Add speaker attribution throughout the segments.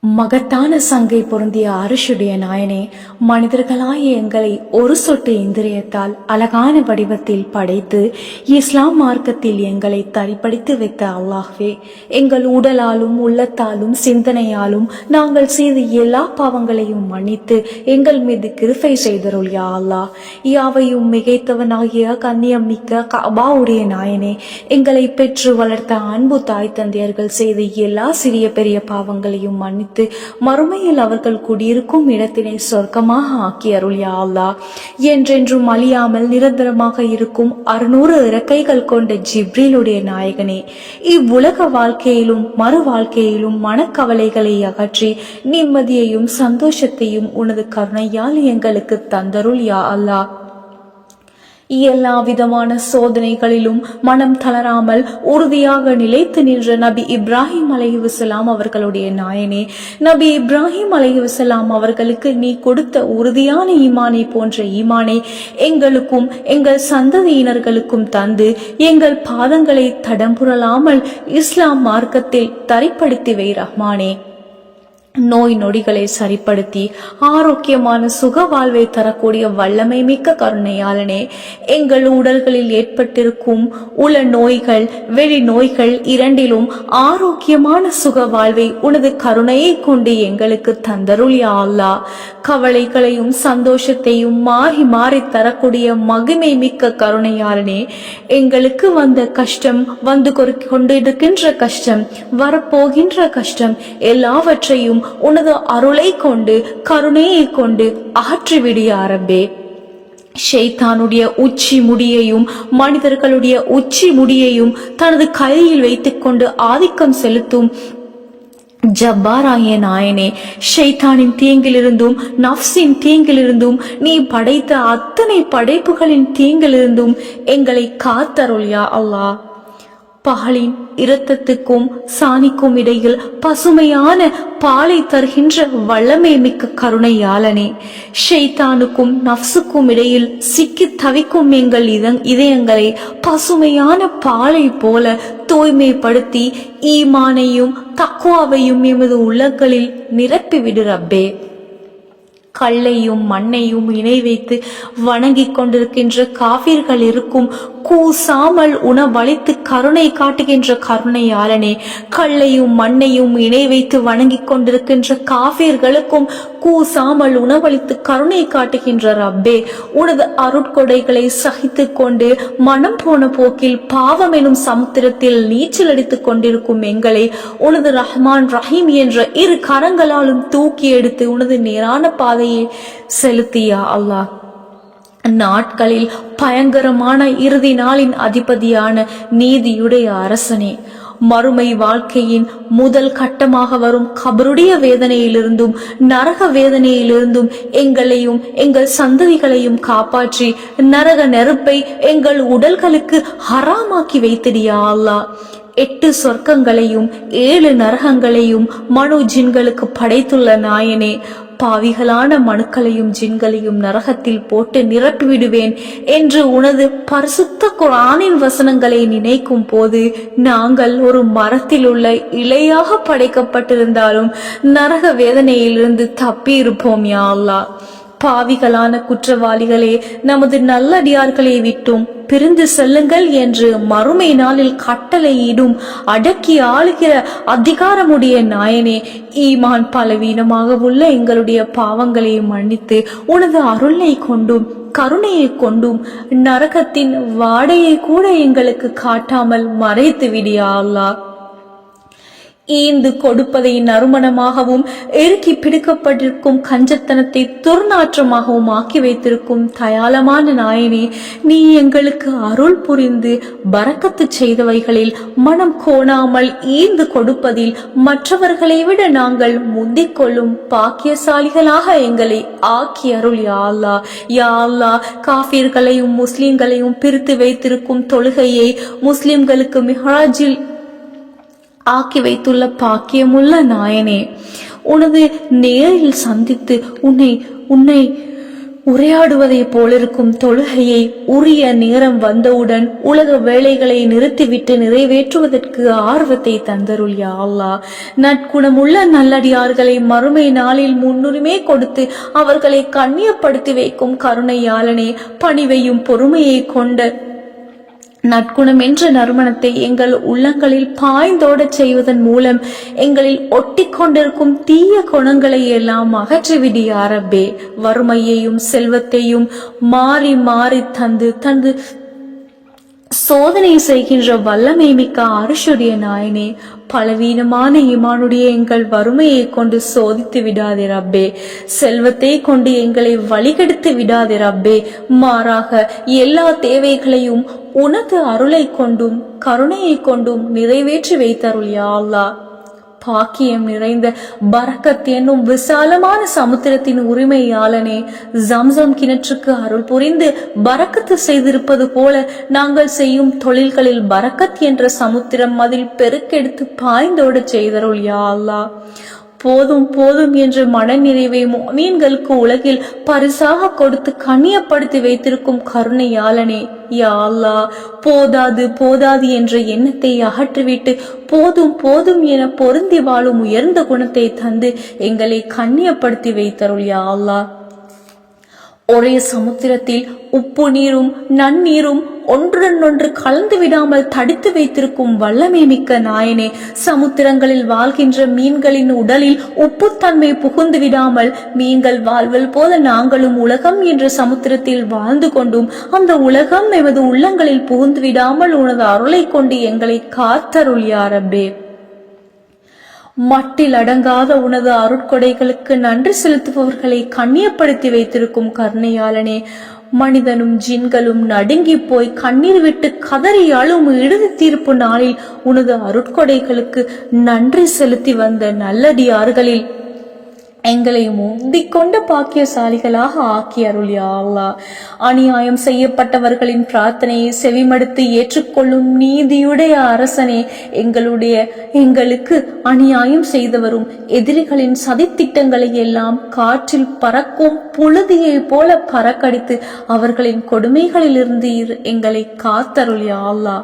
Speaker 1: மகத்தான சங்கை பொருந்திய அரசுடைய நாயனே, மனிதர்களாய எங்களை ஒரு சொட்டு இந்திரியத்தால் அழகான வடிவத்தில் படைத்து இஸ்லாம் மார்க்கத்தில் எங்களை தரிப்படுத்தி வைத்த அல்லாஹ்வே, எங்கள் உடலாலும் உள்ளத்தாலும் சிந்தனையாலும் நாங்கள் செய்த எல்லா பாவங்களையும் மன்னித்து எங்கள் மீது கிருபை செய்தருள் யா அல்லாஹ். யாவையும் மிகைத்தவனாகிய கண்ணியம் மிக்க கஅபாவுடைய நாயனே, எங்களை பெற்று வளர்த்த அன்பு தாய் தந்தையர்கள் செய்த எல்லா சிறிய பெரிய பாவங்களையும் மன்னித்து மறுமையில் அவர்கள் குடியிருக்கும் இடத்தினை சொர்க்கமாக ஆக்கி அருள் யா அல்லாஹ். என்றென்றும் அழியாமல் நிரந்தரமாக இருக்கும் 600 இறக்கைகள் கொண்ட ஜிப்ரீலுடைய நாயகனே, இவ்வுலக வாழ்க்கையிலும் மறு வாழ்க்கையிலும் மனக்கவலைகளை அகற்றி நிம்மதியையும் சந்தோஷத்தையும் உனது கருணையால் எங்களுக்கு தந்தருள் யா அல்லாஹ். எல்லா விதமான சோதனைகளிலும் மனம் தளராமல் உறுதியாக நிலைத்து நின்ற நபி இப்ராஹிம் அலைஹிஸ்ஸலாம் அவர்களுடைய நாயனே, நபி இப்ராஹிம் அலைஹிஸ்ஸலாம் அவர்களுக்கு நீ கொடுத்த உறுதியான ஈமானை போன்ற ஈமானை எங்களுக்கும் எங்கள் சந்ததியினர்களுக்கும் தந்து எங்கள் பாதங்களை தடம்புரலாமல் இஸ்லாம் மார்க்கத்தில் தரிப்படுத்தி வை ரஹ்மானே. நோய் நொடிகளை சரிப்படுத்தி ஆரோக்கியமான சுக வாழ்வை தரக்கூடிய வல்லமை மிக்க கருணையாளனே, எங்கள் உடல்களில் ஏற்பட்டிருக்கும் உள நோய்கள் வெளி நோய்கள் இரண்டிலும் ஆரோக்கியமான சுக வாழ்வை உனது கருணையை கொண்டு எங்களுக்கு தந்தருள் யா அல்லாஹ். கவலைகளையும் சந்தோஷத்தையும் மாறி மாறி தரக்கூடிய மகிமை மிக்க கருணையாளனே, எங்களுக்கு வந்த கஷ்டம், வந்து கொண்டிருக்கின்ற கஷ்டம், வரப்போகின்ற கஷ்டம் எல்லாவற்றையும் உனது அருளை கொண்டு கருணையை கொண்டு அகற்றிவிடிய அரபே. ஷைத்தானுடைய உச்சி முடியையும் மனிதர்களுடைய உச்சி முடியையும் தனது கையில் வைத்துக் கொண்டு ஆதிக்கம் செலுத்தும் ஜப்பாராய நாயனே, ஷைத்தானின் தீங்கிலிருந்தும் நஃப்ஸின் தீங்கிலிருந்தும் நீ படைத்த அத்தனை படைப்புகளின் தீங்கிலிருந்தும் எங்களை காத்தருள் யா அல்லாஹ். பகலின் இரத்தத்துக்கும் சாணிக்கும் இடையில் பசுமையான பாலை தருகின்ற வல்லமை மிக்க கருணையாளனே, ஷைத்தானுக்கும் நஃப்ஸுக்கும் இடையில் சிக்கி தவிக்கும் எங்கள் இதயங்களை பசுமையான பாலை போல தூய்மைப்படுத்தி ஈமானையும் தக்வாவையும் எமது உள்ளங்களில் நிரப்பிவிடு ரப்பே. கல்லையும் மண்ணையும் இணை வைத்து வணங்கி கொண்டிருக்கின்ற காஃபிர்கள் இருக்கும் கூசாமல் உணவளித்து கருணை காட்டுகின்ற கருணையாளனே, கல்லையும் மண்ணையும் இணை வைத்து வணங்கி கொண்டிருக்கின்ற காஃபிர்களுக்கும் கூசாமல் உணவளித்து கருணை காட்டுகின்ற ரப்பே, உனது அருட்கொடைகளை சகித்து கொண்டு மனம் போன போக்கில் பாவம் எனும் சமுத்திரத்தில் நீச்சல் அடித்துக் கொண்டிருக்கும் எங்களை உனது ரஹ்மான் ரஹீம் என்ற இரு கரங்களாலும் தூக்கி எடுத்து உனது நேரான பாதையை செலுத்தியா அல்லாஹ். நாட்களில் பயங்கரமான இறுதி நாளின் அதிபதியான நீதியுடைய அரசனே, மறுமை வாழ்க்கையின் முதல் கட்டமாக வரும் கபருடைய வேதனையிலிருந்தும் நரக வேதனையிலிருந்தும் எங்களையும் எங்கள் சந்ததிகளையும் காப்பாற்றி நரக நெருப்பை எங்கள் உடல்களுக்கு ஹராமாக்கி வைத்திடியா அல்லாஹ். 8 சொர்க்கங்களையும் 7 நரகங்களையும் மனு ஜின்களுக்கு படைத்துள்ள நாயனே, பாவிகளான மனுக்களையும் ஜின்களையும் நரகத்தில் போட்டு நிரப்பிவிடுவேன் என்று உனது பரிசுத்த குர்ஆனின் வசனங்களை நினைக்கும் போது நாங்கள் ஒரு மரத்தில் உள்ள இலையாக படைக்கப்பட்டிருந்தாலும் நரக வேதனையிலிருந்து தப்பி இருப்போம் யா அல்லாஹ். பாவிகளான குற்றவாளிகளே, நமது நல்லடியார்களை விட்டும் பிரிந்து செல்லுங்கள் என்று மறுமை நாளில் கட்டளையிடும் அடக்கி ஆளுகிற அதிகாரமுடைய நாயனே, ஈமான் பலவீனமாக உள்ள எங்களுடைய பாவங்களை மன்னித்து உனது அருளை கொண்டும் கருணையை கொண்டும் நரகத்தின் வாடையை கூட எங்களுக்கு காட்டாமல் மறைத்து விடியா அல்லாஹ். ஈந்து கொடுப்பதை நறுமணமாகவும் எருக்கி பிடிக்கப்பட்டிருக்கும் கஞ்சத்தனத்தை துர்நாற்றமாகவும் ஆக்கி வைத்திருக்கும் தயாளமான நாயனே, நீ எங்களுக்கு அருள் புரிந்து பரக்கத்து செய்தவைகளில் மனம் கோணாமல் ஈந்து கொடுப்பதில் மற்றவர்களை விட நாங்கள் முந்திக் கொள்ளும் பாக்கியசாலிகளாக எங்களை ஆக்கி அருள் யா அல்லாஹ். யா அல்லாஹ், காஃபிர்களையும் முஸ்லிம்களையும் பிரித்து வைத்திருக்கும் தொழுகையை முஸ்லிம்களுக்கு மிஹ்ராஜில் ஆக்கி வைத்துள்ள பாக்கியமுள்ள நாயனே, உனது நேரில் சந்தித்து உன்னை உரையாடுவதைப் போலிருக்கும் தொழுகையை உரிய நேரம் வந்தவுடன் உலக வேலைகளை நிறுத்திவிட்டு நிறைவேற்றுவதற்கு ஆர்வத்தை தந்தருள் யா அல்லாஹ். நற்குணமுள்ள நல்லடியார்களை மறுமை நாளில் முன்னுரிமை கொடுத்து அவர்களை கண்ணியப்படுத்தி வைக்கும் கருணையாளனே, பணிவையும் பொறுமையை கொண்ட நற்குணம் என்ற நறுமணத்தை எங்கள் உள்ளங்களில் பாய்ந்தோடச் செய்வதன் மூலம் எங்களில் ஒட்டி கொண்டிருக்கும் தீய குணங்களை எல்லாம் அகற்றிவிடு யா ரப்பே. வறுமையையும் செல்வத்தையும் மாறி மாறி தந்து சோதனை செய்கின்ற வல்லமை மிக்க அரிசுடைய நாயனே, பலவீனமான ஈமானுடைய எங்கள் வறுமையை கொண்டு சோதித்து விடாதே ரப்பே. செல்வத்தை கொண்டு எங்களை வழிகெடுத்து விடாதே ரப்பே. மாறாக எல்லா தேவைகளையும் உனது அருளை கொண்டும் கருணையை கொண்டும் நிறைவேற்றி வைத்தருள் யா அல்லாஹ். பாக்கியம் நிறைந்த பரக்கத் என்னும் விசாலமான சமுத்திரத்தின் உரிமையாளனே, ஜம்சம் கிணற்றுக்கு அருள் புரிந்து பரக்கத்து செய்திருப்பது போல நாங்கள் செய்யும் தொழில்களில் பரக்கத் என்ற சமுத்திரம் அதில் பெருக்கெடுத்து பாய்ந்தோட செய்தருள் யா அல்லாஹ். போதும் போதும் என்ற மனநிறைவை முஃமின்களுக்கு உலகில் பரிசாக கொடுத்து கண்ணியப்படுத்தி வைத்திருக்கும் கருணையாளனே, யா அல்லாஹ். போதாது போதாது என்ற எண்ணத்தை அகற்றிவிட்டு போதும் போதும் என பொருந்தி வாழும் உயர்ந்த குணத்தை தந்து எங்களை கண்ணியப்படுத்தி வைத்தருள் யா அல்லாஹ். ஒரே சமுத்திரத்தில் உப்பு நீரும் நன்னீரும் ஒன்றுடன் ஒன்று கலந்து விடாமல் தடுத்து வைத்திருக்கும் வல்லமை மிக்க நாயனே, சமுத்திரங்களில் வாழ்கின்ற மீன்களின் உடலில் உப்புத்தன்மை புகுந்து விடாமல் மீன்கள் வாழ்வல் போல நாங்களும் உலகம் என்ற சமுத்திரத்தில் வாழ்ந்து கொண்டும் அந்த உலகம் எமது உள்ளங்களில் புகுந்து விடாமல் உனது அருளை கொண்டு எங்களை காத்தருள் யா ரப்பே. மட்டில் அடங்காத உனது அருட்கொடைகளுக்கு நன்றி செலுத்துபவர்களை கண்ணியப்படுத்தி வைத்திருக்கும் கருணையாளனே, மனிதனும் ஜின்களும் நடுங்கி போய் கண்ணீர் விட்டு கதறி அழும் இறுதி தீர்ப்பு நாளில் உனது அருட்கொடைகளுக்கு நன்றி செலுத்தி வந்த நல்லடியார்களில் எங்களை முந்திக் கொண்ட பாக்கியசாலிகளாக ஆக்கி அருள் யா அல்லாஹ். அநியாயம் செய்யப்பட்டவர்களின் பிரார்த்தனையை செவிமடுத்து ஏற்றுக்கொள்ளும் நீதியுடைய அரசனே, எங்களுக்கு அநியாயம் செய்தவரும் எதிரிகளின் சதித்திட்டங்களை எல்லாம் காற்றில் பறக்கும் புழுதியை போல பறக்கடித்து அவர்களின் கொடுமைகளிலிருந்து எங்களை காத்தருள் யா அல்லாஹ்.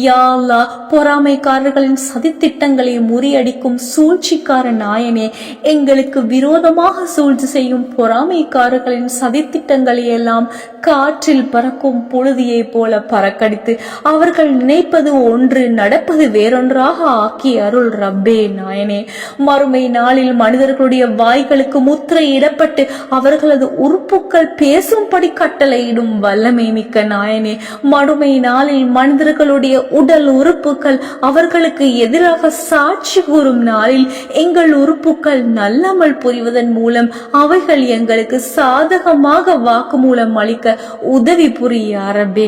Speaker 1: யா அல்லாஹ், பொறாமைக்காரர்களின் சதித்திட்டங்களை முறியடிக்கும் சூழ்ச்சிக்கார நாயனே, எங்களுக்கு விரோதமாக சூழ்ச்சி செய்யும் பொறாமைக்காரர்களின் சதித்திட்டங்களை எல்லாம் காற்றில் பறக்கும் புழுதியை போல பறக்கடித்து அவர்கள் நினைப்பது ஒன்று நடப்பது வேறொன்றாக ஆக்கி அருள் ரப்பே நாயனே. மறுமை நாளில் மனிதர்களுடைய வாய்களுக்கு முத்திரை இடப்பட்டு அவர்களது உறுப்புக்கள் பேசும்படி கட்டளையிடும் வல்லமை மிக்க நாயனே, மறுமை நாளில் மனிதர்களுடைய உடல் உறுப்புகள் அவர்களுக்கு எதிராக சாட்சி கூறும் நாளில் எங்கள் உறுப்புகள் நல்லமல் புரிவதன் மூலம் அவைகள் எங்களுக்கு சாதகமாக வாக்குமூலம் அளிக்க உதவி புரிய ரப்பே.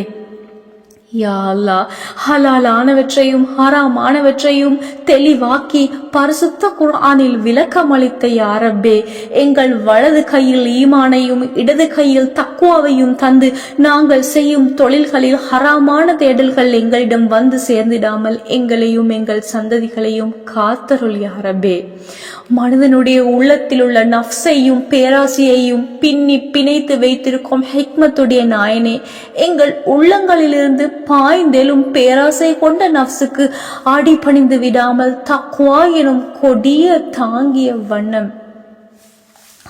Speaker 1: யா அல்லாஹ், ஹலாலானவற்றையும் ஹராமானவற்றையும் தெளிவாக்கி பரிசுத்த குர்ஆனில் விளக்கமளித்த யா ரப்பே, எங்கள் வலது கையில் ஈமானையும் இடது கையில் தக்வாவையும் தந்து நாங்கள் செய்யும் தொழில்களில் ஹராமான தேடல்கள் எங்களிடம் வந்து சேர்ந்திடாமல் எங்களையும் எங்கள் சந்ததிகளையும் காத்தருள் யா ரப்பே. மனிதனுடைய உள்ளத்தில் உள்ள நஃப்ஸையும் பேராசியையும் பின்னி பிணைத்து வைத்திருக்கும் ஹிக்மத்துடைய நாயனே, எங்கள் உள்ளங்களிலிருந்து பாய்ந்தெழும் பேராசை கொண்ட நஃப்ஸுக்கு அடிபணிந்து விடாமல் தக்வா எனும் கொடிய தாங்கிய வண்ணம்,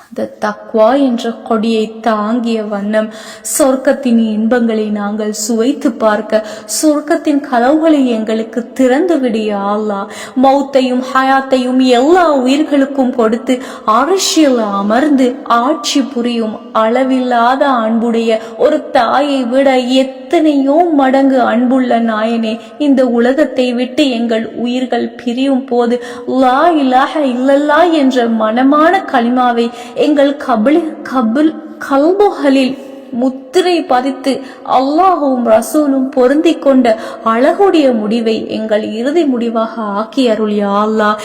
Speaker 1: அந்த தக்வா என்ற கொடியை தாங்கிய வண்ணம் சொர்க்கத்தின் இன்பங்களை நாங்கள் சுவைத்து பார்க்க சொர்க்கத்தின் கதவுகளை எங்களுக்கு திறந்து விடு யா அல்லாஹ். மௌத்தையும் ஹயாத்தையும் எல்லா உயிர்களுக்கும் கொடுத்து அரசியல் அமர்ந்து ஆட்சி புரியும் அளவில்லாத அன்புடைய ஒரு தாயை விட எத்தனையோ மடங்கு அன்புள்ள நாயனே, இந்த உலகத்தை விட்டு எங்கள் உயிர்கள் பிரியும் போது லா இலாஹ இல்லல்லாஹ் என்ற மனமான கலிமாவை எங்கள் கல்புகளில் முத்திரை பதித்து அல்லாஹும் ரசூலும் பொருந்தி கொண்ட அழகுடைய முடிவை எங்கள் இறுதி முடிவாக ஆக்கி அருள் யா அல்லாஹ்.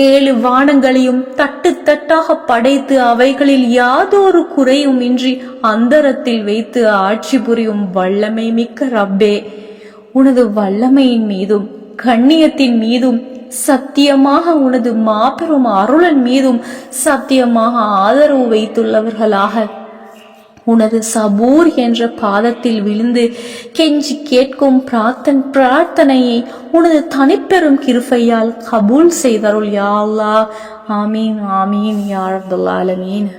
Speaker 1: 7 வானங்களையும் தட்டு தட்டாக படைத்து அவைகளில் யாதொரு குறையும் இன்றி அந்தரத்தில் வைத்து ஆட்சி புரியும் வல்லமை மிக்க ரப்பே, உனது வல்லமையின் மீதும் கண்ணியத்தின் மீதும் சத்தியமாக உனது மாபெரும் அருளன் மீதும் சத்தியமாக ஆதரவு வைத்துள்ளவர்களாக உனது சபூர் என்ற பாதத்தில் விழுந்து கெஞ்சி கேட்கும் பிரார்த்தனையை உனது தனிப்பெரும் கிருபையால் கபூல் செய்தருள் யா அல்லாஹ். ஆமீன் ஆமீன் யா ரப்பல் ஆலமீன்.